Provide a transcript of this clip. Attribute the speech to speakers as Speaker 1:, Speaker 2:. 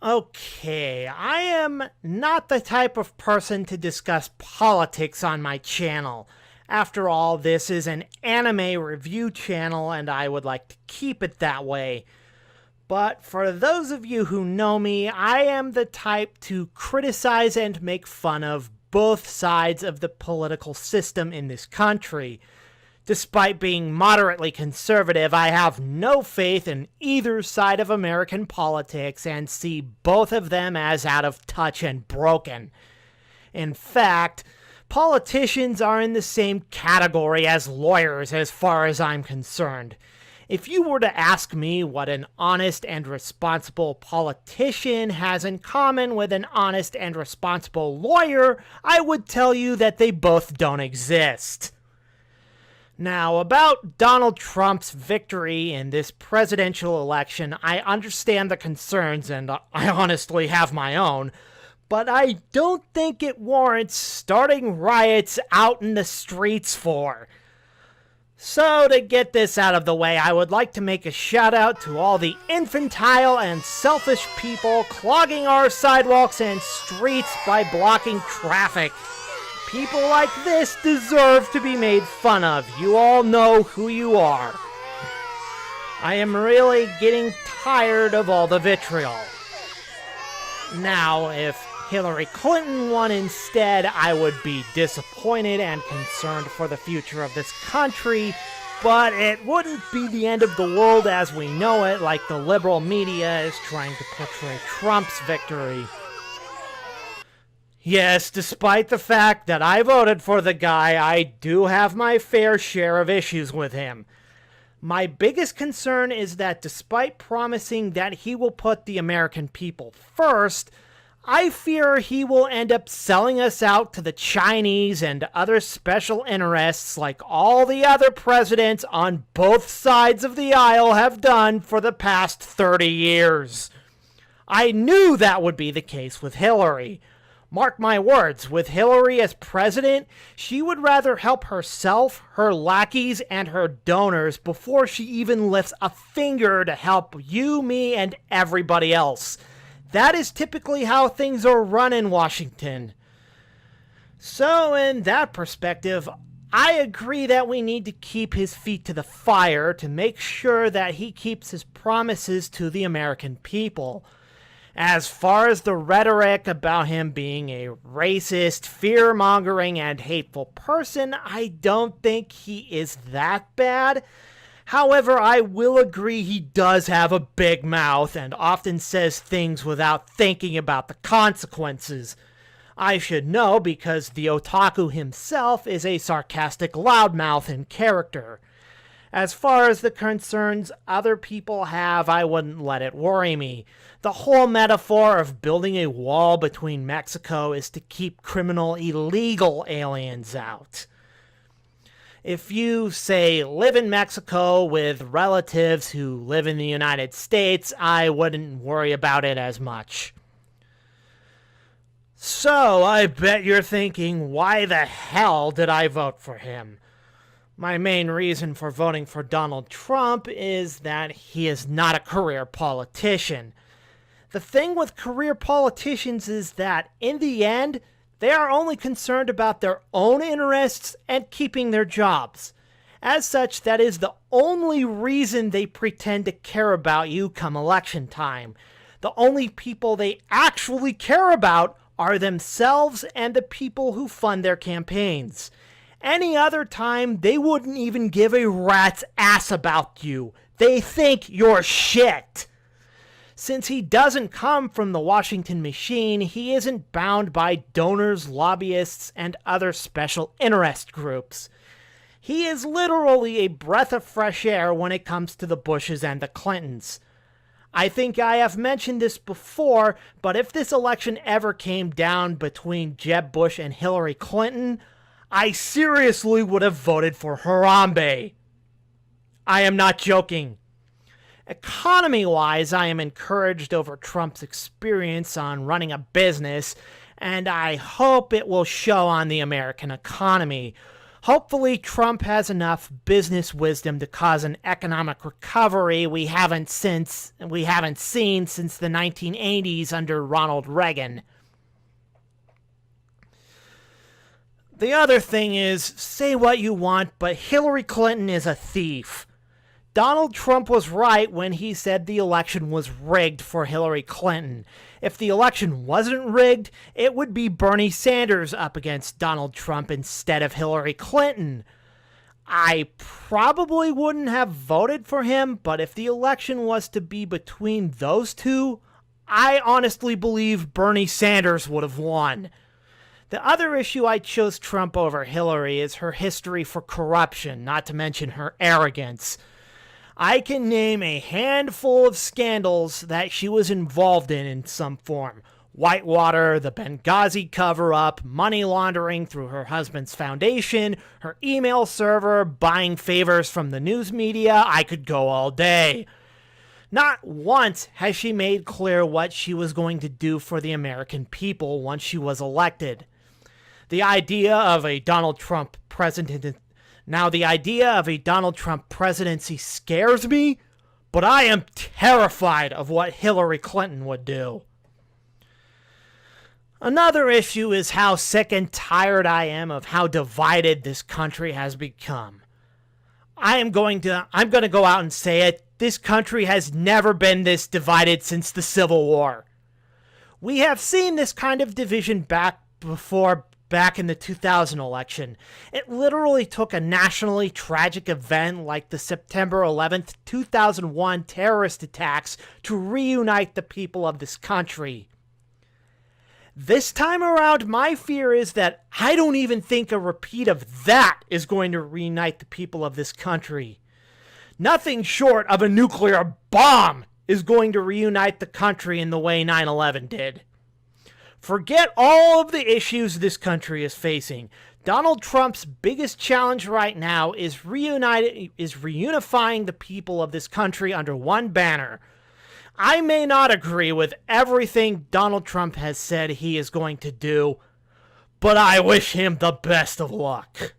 Speaker 1: Okay, I am not the type of person to discuss politics on my channel. After all, this is an anime review channel and I would like to keep it that way. But for those of you who know me, I am the type to criticize and make fun of both sides of the political system in this country. Despite being moderately conservative, I have no faith in either side of American politics and see both of them as out of touch and broken. In fact, politicians are in the same category as lawyers as far as I'm concerned. If you were to ask me what an honest and responsible politician has in common with an honest and responsible lawyer, I would tell you that they both don't exist. Now, about Donald Trump's victory in this presidential election, I understand the concerns, and I honestly have my own, but I don't think it warrants starting riots out in the streets for. So, to get this out of the way, I would like to make a shout out to all the infantile and selfish people clogging our sidewalks and streets by blocking traffic. People like this deserve to be made fun of. You all know who you are. I am really getting tired of all the vitriol. Now, if Hillary Clinton won instead, I would be disappointed and concerned for the future of this country, but it wouldn't be the end of the world as we know it, like the liberal media is trying to portray Trump's victory. Yes, despite the fact that I voted for the guy, I do have my fair share of issues with him. My biggest concern is that despite promising that he will put the American people first, I fear he will end up selling us out to the Chinese and other special interests like all the other presidents on both sides of the aisle have done for the past 30 years. I knew that would be the case with Hillary. Mark my words, with Hillary as president, she would rather help herself, her lackeys, and her donors before she even lifts a finger to help you, me, and everybody else. That is typically how things are run in Washington. So, in that perspective, I agree that we need to keep his feet to the fire to make sure that he keeps his promises to the American people. As far as the rhetoric about him being a racist, fear-mongering, and hateful person, I don't think he is that bad. However, I will agree he does have a big mouth and often says things without thinking about the consequences. I should know because the otaku himself is a sarcastic loudmouth in character. As far as the concerns other people have, I wouldn't let it worry me. The whole metaphor of building a wall between Mexico is to keep criminal illegal aliens out. If you, say, live in Mexico with relatives who live in the United States, I wouldn't worry about it as much. So, I bet you're thinking, why the hell did I vote for him? My main reason for voting for Donald Trump is that he is not a career politician. The thing with career politicians is that, in the end, they are only concerned about their own interests and keeping their jobs. As such, that is the only reason they pretend to care about you come election time. The only people they actually care about are themselves and the people who fund their campaigns. Any other time, they wouldn't even give a rat's ass about you. They think you're shit. Since he doesn't come from the Washington machine, he isn't bound by donors, lobbyists, and other special interest groups. He is literally a breath of fresh air when it comes to the Bushes and the Clintons. I think I have mentioned this before, but if this election ever came down between Jeb Bush and Hillary Clinton, I seriously would have voted for Harambe. I am not joking. Economy-wise, I am encouraged over Trump's experience on running a business, and I hope it will show on the American economy. Hopefully, Trump has enough business wisdom to cause an economic recovery we haven't seen since the 1980s under Ronald Reagan. The other thing is, say what you want, but Hillary Clinton is a thief. Donald Trump was right when he said the election was rigged for Hillary Clinton. If the election wasn't rigged, it would be Bernie Sanders up against Donald Trump instead of Hillary Clinton. I probably wouldn't have voted for him, but if the election was to be between those two, I honestly believe Bernie Sanders would have won. The other issue I chose Trump over Hillary is her history for corruption, not to mention her arrogance. I can name a handful of scandals that she was involved in some form. Whitewater, the Benghazi cover-up, money laundering through her husband's foundation, her email server, buying favors from the news media. I could go all day. Not once has she made clear what she was going to do for the American people once she was elected. The idea of a Donald Trump presidency scares me, but I am terrified of what Hillary Clinton would do. Another issue is how sick and tired I am of how divided this country has become. I'm going to go out and say it. This country has never been this divided since the Civil War. We have seen this kind of division back in the 2000 election. It literally took a nationally tragic event like the September 11th, 2001 terrorist attacks to reunite the people of this country. This time around, my fear is that I don't even think a repeat of that is going to reunite the people of this country. Nothing short of a nuclear bomb is going to reunite the country in the way 9/11 did. Forget all of the issues this country is facing. Donald Trump's biggest challenge right now is reunifying the people of this country under one banner. I may not agree with everything Donald Trump has said he is going to do, but I wish him the best of luck.